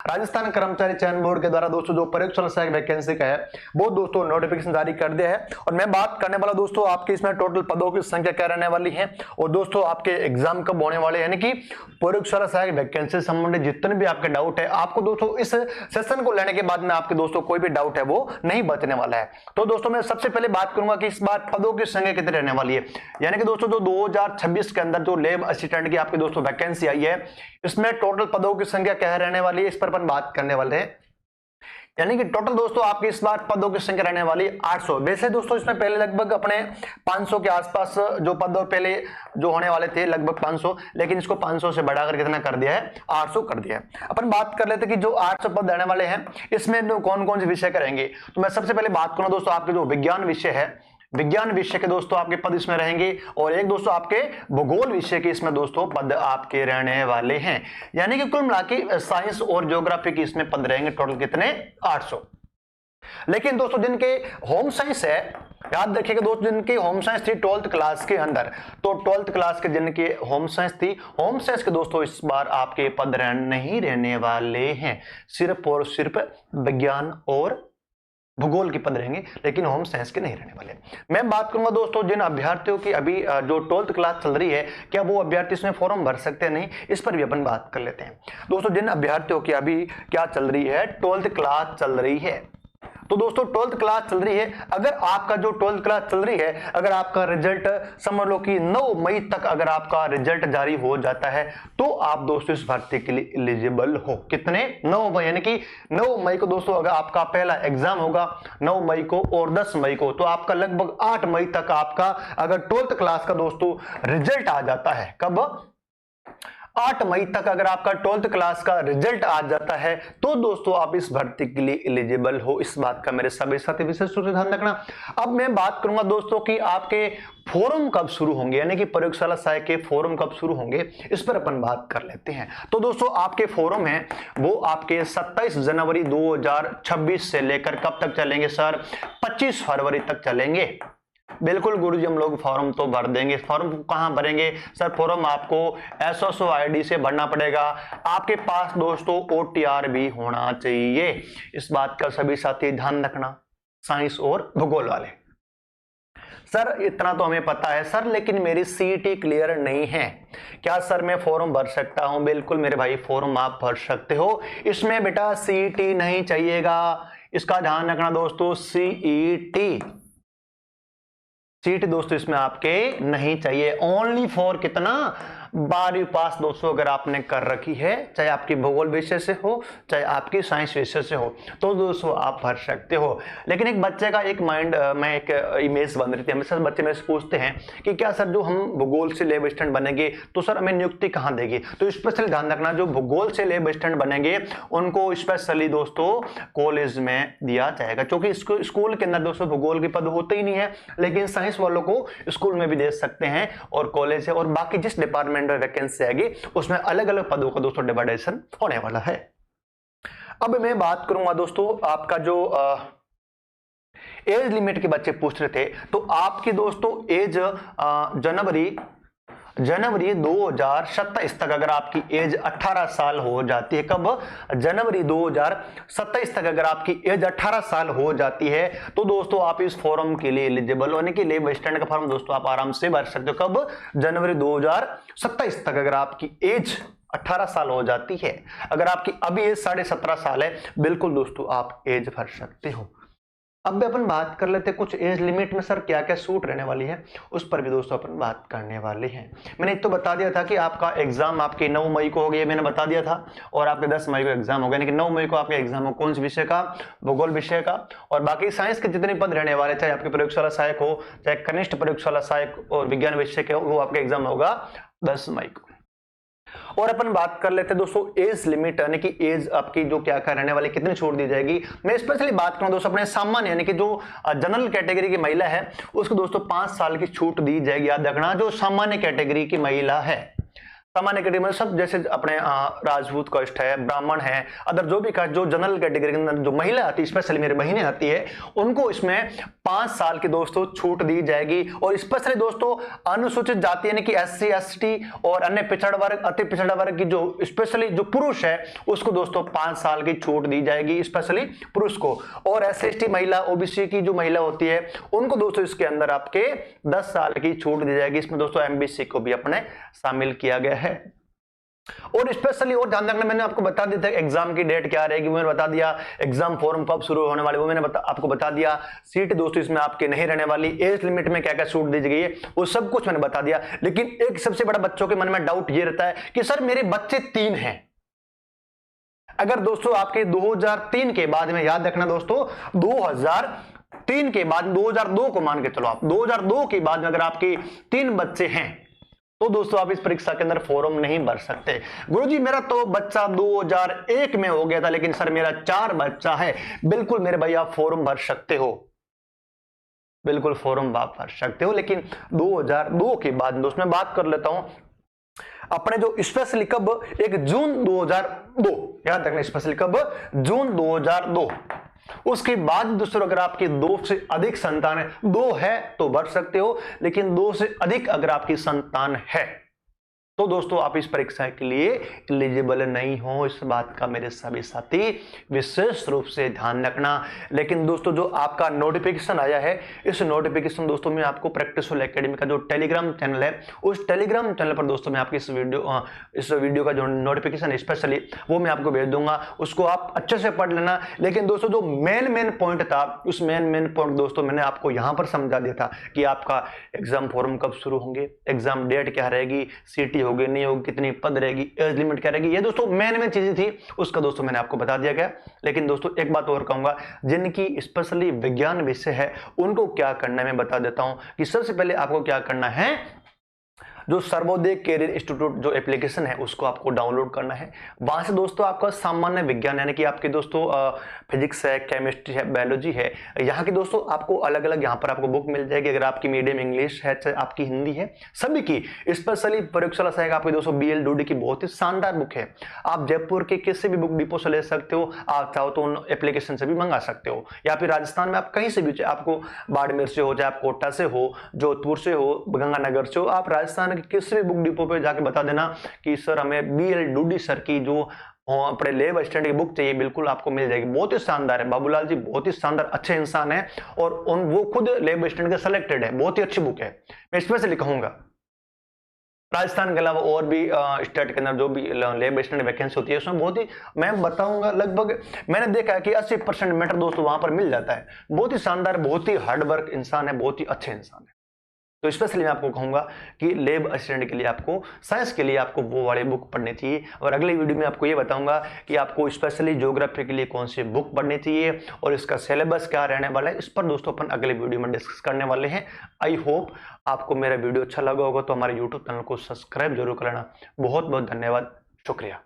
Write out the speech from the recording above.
राजस्थान कर्मचारी चयन बोर्ड के द्वारा दोस्तों जो प्रयोगशाला सहायक वैकेंसी का है वो दोस्तों नोटिफिकेशन जारी कर दिया है। और मैं बात करने वाला दोस्तों आपके इसमें टोटल पदों की संख्या क्या रहने वाली है और दोस्तों आपके एग्जाम कब होने वाले, यानी कि प्रयोगशाला सहायक वैकेंसी से संबंधित जितने भी आपके डाउट है आपको दोस्तों इस सेशन को लेने के बाद में आपके दोस्तों कोई भी डाउट है वो नहीं बचने वाला है। तो दोस्तों मैं सबसे पहले बात करूंगा कि इस बार पदों की संख्या कितनी रहने वाली है, यानी कि दोस्तों जो 2026 के अंदर जो लैब असिस्टेंट की आपके दोस्तों वैकेंसी आई है इसमें टोटल पदों की संख्या क्या रहने वाली है इस पर अपन बात करने वाले हैं। यानी कि टोटल दोस्तों आपकी इस बार पदों की संख्या रहने वाली 800। वैसे दोस्तों इसमें पहले लगभग अपने 500 के आसपास जो पद पहले जो होने वाले थे लगभग 500, लेकिन इसको 500 से बढ़ाकर कितना कर दिया है 800 कर दिया है। अपन बात कर लेते कि जो 800 पद रहने वाले हैं इसमें कौन कौन से विषय करेंगे। तो मैं सबसे पहले बात करूं दोस्तों आपके जो विज्ञान विषय है, विज्ञान विषय के दोस्तों आपके पद इसमें रहेंगे और एक दोस्तों आपके भूगोल विषय के इसमें दोस्तों पद आपके रहने वाले हैं। यानी कि कुल मिला के साइंस और ज्योग्राफी की इसमें पद रहेंगे टोटल कितने 800। लेकिन दोस्तों जिनके होम साइंस है याद रखिएगा दोस्तों जिनकी होम साइंस थी 12th क्लास के अंदर, तो 12th क्लास के जिनकी होम साइंस थी होम साइंस के दोस्तों इस बार आपके पद नहीं रहने वाले हैं, सिर्फ और सिर्फ विज्ञान और भूगोल के पद रहेंगे लेकिन होम साइंस के नहीं रहने वाले। मैं बात करूंगा दोस्तों जिन अभ्यर्थियों की अभी जो 12th क्लास चल रही है क्या वो अभ्यर्थी इसमें फॉर्म भर सकते हैं नहीं, इस पर भी अपन बात कर लेते हैं। दोस्तों जिन अभ्यर्थियों की अभी क्या चल रही है 12th क्लास चल रही है, तो दोस्तों 12th क्लास चल रही है, अगर आपका जो 12th क्लास चल रही है अगर आपका रिजल्ट समझ लो कि 9 मई तक अगर आपका रिजल्ट जारी हो जाता है तो आप दोस्तों इस भर्ती के लिए एलिजिबल हो। कितने 9 मई, यानी कि 9 मई को दोस्तों अगर आपका पहला एग्जाम होगा 9 मई को और 10 मई को, तो आपका लगभग 8 मई तक आपका अगर 12th क्लास का दोस्तों रिजल्ट आ जाता है, कब 8 मई तक अगर आपका 12th क्लास का रिजल्ट आ जाता है तो दोस्तों आप इस भर्ती के लिए एलिजिबल हो। इस बात का मेरे सभी साथी विशेष रूप से ध्यान रखना। अब मैं बात करूंगा दोस्तों कि आपके फोरम कब शुरू होंगे, यानी कि प्रयोगशाला सहायक के फोरम कब शुरू होंगे इस पर अपन बात कर लेते हैं। तो दोस्तों आपके फोरम है वो आपके 27 जनवरी 2026 से लेकर कब तक चलेंगे सर 25 फरवरी तक चलेंगे। बिल्कुल गुरुजी हम लोग फॉर्म तो भर देंगे। फॉर्म कहां भरेंगे सर, फॉर्म आपको एसओसो आईडी से भरना पड़ेगा, आपके पास दोस्तों ओटीआर भी होना चाहिए। इस बात का सभी साथी ध्यान रखना, साइंस और भूगोल वाले। सर इतना तो हमें पता है सर लेकिन मेरी सीईटी क्लियर नहीं है, क्या सर मैं फॉर्म भर सकता हूं? बिल्कुल मेरे भाई फॉर्म आप भर सकते हो, इसमें बेटा सीईटी नहीं चाहिएगा, इसका ध्यान रखना दोस्तों। सीईटी दोस्तों इसमें आपके नहीं चाहिए, ओनली फॉर कितना 12वीं पास दोस्तों अगर आपने कर रखी है, चाहे आपकी भूगोल विषय से हो चाहे आपकी साइंस विषय से हो, तो दोस्तों आप भर सकते हो। लेकिन एक बच्चे का एक माइंड में एक इमेज बन रही थी, हमेशा बच्चे मेरे से पूछते हैं कि क्या सर जो हम भूगोल से लैब असिस्टेंट बनेंगे तो सर हमें नियुक्ति कहाँ देगी। तो स्पेशली ध्यान रखना जो भूगोल से लैब असिस्टेंट बनेंगे उनको स्पेशली दोस्तों कॉलेज में दिया जाएगा, क्योंकि स्कूल के अंदर दोस्तों भूगोल के पद होते ही नहीं है, लेकिन साइंस वालों को स्कूल में भी दे सकते हैं और कॉलेज है और बाकी जिस डिपार्टमेंट वैकेंसी आएगी उसमें अलग अलग पदों का दोस्तों डिवाइडेशन होने वाला है। अब मैं बात करूंगा दोस्तों आपका जो एज लिमिट के बच्चे पूछ रहे थे, तो आपकी दोस्तों एज जनवरी 2027 तक अगर आपकी एज 18 साल हो जाती है, कब जनवरी 2027 तक अगर आपकी एज 18 साल हो जाती है तो दोस्तों आप इस फॉर्म के लिए एलिजिबल होने के लिए स्टैंड का फॉर्म दोस्तों आप आराम से भर सकते हो। कब जनवरी 2027 तक अगर आपकी एज 18 साल हो जाती है, अगर आपकी अभी एज 17.5 साल है, बिल्कुल दोस्तों आप एज भर सकते हो। अब अपन बात कर लेते हैं कुछ एज लिमिट में सर क्या क्या छूट रहने वाली है, उस पर भी दोस्तों अपन बात करने वाले हैं। मैंने एक तो बता दिया था कि आपका एग्जाम आपके 9 मई को हो गया, मैंने बता दिया था, और आपके 10 मई को एग्जाम हो गया, यानी कि 9 मई को आपका एग्जाम हो कौन से विषय का, भूगोल विषय का, और बाकी साइंस के जितने पद रहने वाले चाहे आपके प्रयोगशाला सहायक हो चाहे कनिष्ठ प्रयोगशाला सहायक और विज्ञान विषय के हो, वो आपका एग्जाम होगा 10 मई को। और अपन बात कर लेते हैं दोस्तों एज लिमिट, यानी कि एज आपकी जो क्या क्या रहने वाली कितनी छूट दी जाएगी। मैं स्पेशली बात करूं दोस्तों अपने सामान्य यानी कि जो जनरल कैटेगरी की महिला है उसको दोस्तों 5 साल की छूट दी जाएगी। याद रखना जो सामान्य कैटेगरी की महिला है सामान्य कैटेगरी में सब, जैसे अपने राजपूत कास्ट है, ब्राह्मण है, अदर जो भी कास्ट, जो जनरल कैटेगरी के अंदर जो महिला आती है, स्पेशली मेरी बहनें आती है, उनको इसमें 5 साल की दोस्तों छूट दी जाएगी। और स्पेशली दोस्तों अनुसूचित जाति यानी कि SC ST और अन्य पिछड़ा वर्ग, अति पिछड़ा वर्ग की जो स्पेशली जो पुरुष है उसको दोस्तों 5 साल की छूट दी जाएगी, स्पेशली पुरुष को। और SC ST महिला, OBC की जो महिला होती है उनको दोस्तों इसके अंदर आपके 10 साल की छूट दी जाएगी। इसमें दोस्तों MBC को भी अपने शामिल किया गया है। और स्पेशली और ध्यान रखना, मैंने आपको बता दिया था एग्जाम की डेट क्या रहेगी, मैंने बता दिया एग्जाम फॉर्म कब शुरू होने वाले, वो मैंने आपको बता दिया। सीट दोस्तों इसमें आपके नहीं रहने वाली, एज लिमिट में क्या क्या छूट दी गई है वो सब कुछ मैंने बता दिया। लेकिन एक सबसे बड़ा बच्चों के मन में डाउट ये रहता है कि सर मेरे बच्चे 3 हैं। अगर दोस्तों आपके 2003 के बाद में, याद रखना दोस्तों 2003 के बाद, 2002 को मान के चलो आप, 2002 के बाद में अगर आपके 3 बच्चे हैं तो दोस्तों आप इस परीक्षा के अंदर फॉर्म नहीं भर सकते। गुरुजी मेरा तो बच्चा 2001 में हो गया था, लेकिन सर मेरा 4 बच्चा है। बिल्कुल मेरे भाई आप फॉर्म भर सकते हो, बिल्कुल फॉर्म आप भर सकते हो, लेकिन 2002 के बाद दोस्तों मैं बात कर लेता हूं अपने जो स्पेशली कब, 1 जून 2002, याद रखना स्पेशली कब, जून 2002। उसके बाद दोस्तों अगर आपकी 2 से अधिक संतान है, 2 है तो भर सकते हो, लेकिन 2 से अधिक अगर आपकी संतान है तो दोस्तों आप इस परीक्षा के लिए एलिजिबल नहीं हो। इस बात का मेरे सभी साथी विशेष रूप से ध्यान रखना। लेकिन दोस्तों जो आपका नोटिफिकेशन आया है, इस नोटिफिकेशन दोस्तों में आपको प्रैक्टिसफुल एकेडमी का जो टेलीग्राम चैनल है, उस टेलीग्राम चैनल पर दोस्तों मैं आपकी इस वीडियो का जो नोटिफिकेशन स्पेशली वो मैं आपको भेज दूंगा, उसको आप अच्छे से पढ़ लेना। लेकिन दोस्तों जो मेन पॉइंट था, उस मेन पॉइंट दोस्तों मैंने आपको यहां पर समझा दिया था कि आपका एग्जाम फॉर्म कब शुरू होंगे, एग्जाम डेट क्या रहेगी, सीटी होगी नहीं होगी, कितनी पद रहेगी, एज लिमिट क्या रहेगी, ये दोस्तों मेन चीजें थी, उसका दोस्तों मैंने आपको बता दिया गया। लेकिन दोस्तों एक बात और कहूंगा, जिनकी स्पेशली विज्ञान विषय है उनको क्या करना है मैं बता देता हूं कि सबसे पहले आपको क्या करना है, जो सर्वोदय कैरियर इंस्टीट्यूट जो एप्लीकेशन है उसको आपको डाउनलोड करना है। वहां से दोस्तों आपका सामान्य विज्ञान यानी कि आपके दोस्तों फिजिक्स है, केमिस्ट्री है, बायोलॉजी है, यहाँ की दोस्तों आपको अलग अलग यहाँ पर आपको बुक मिल जाएगी। अगर आपकी मीडियम इंग्लिश है, चाहे आपकी हिंदी है, सभी की स्पेशली प्रयोगशाला से आपके दोस्तों BL DUD की बहुत ही शानदार बुक है। आप जयपुर के किसी भी बुक डिपो से ले सकते हो, आप चाहो तो उन एप्लीकेशन से भी मंगा सकते हो, या फिर राजस्थान में आप कहीं से भी, आपको बाड़मेर से हो, चाहे आप कोटा से हो, जोधपुर से हो, गंगानगर से हो, आप राजस्थान किसी भी बुक डिपो पे जाके बता देना कि सर हमें BL DUD सर की जो अपने लेब असिस्टेंट की बुक चाहिए, बिल्कुल आपको मिल जाएगी। बहुत ही शानदार है, बाबूलाल जी बहुत ही शानदार अच्छे इंसान है, और वो खुद लेब असिस्टेंट के सिलेक्टेड है, बहुत ही अच्छी बुक है, मैं इसमें से लिखूंगा। राजस्थान के अलावा और भी स्टेट के अंदर जो भी लेब असिस्टेंट वैकेंसी होती है उसमें बहुत ही मैं बताऊंगा, लगभग मैंने देखा है कि 80% मैटर दोस्तों वहां पर मिल जाता है। बहुत ही शानदार, बहुत ही हार्डवर्क इंसान है, बहुत ही अच्छे इंसान है। तो स्पेशली मैं आपको कहूंगा कि लेब असिस्टेंट के लिए आपको, साइंस के लिए आपको वो वाली बुक पढ़नी चाहिए। और अगले वीडियो में आपको ये बताऊंगा कि आपको स्पेशली ज्योग्राफी के लिए कौन सी बुक पढ़नी चाहिए और इसका सिलेबस क्या रहने वाला है, इस पर दोस्तों अपन अगले वीडियो में डिस्कस करने वाले हैं। आई होप आपको मेरा वीडियो अच्छा लगा होगा, तो हमारे यूट्यूब चैनल को सब्सक्राइब जरूर कर लेना। बहुत बहुत धन्यवाद, शुक्रिया।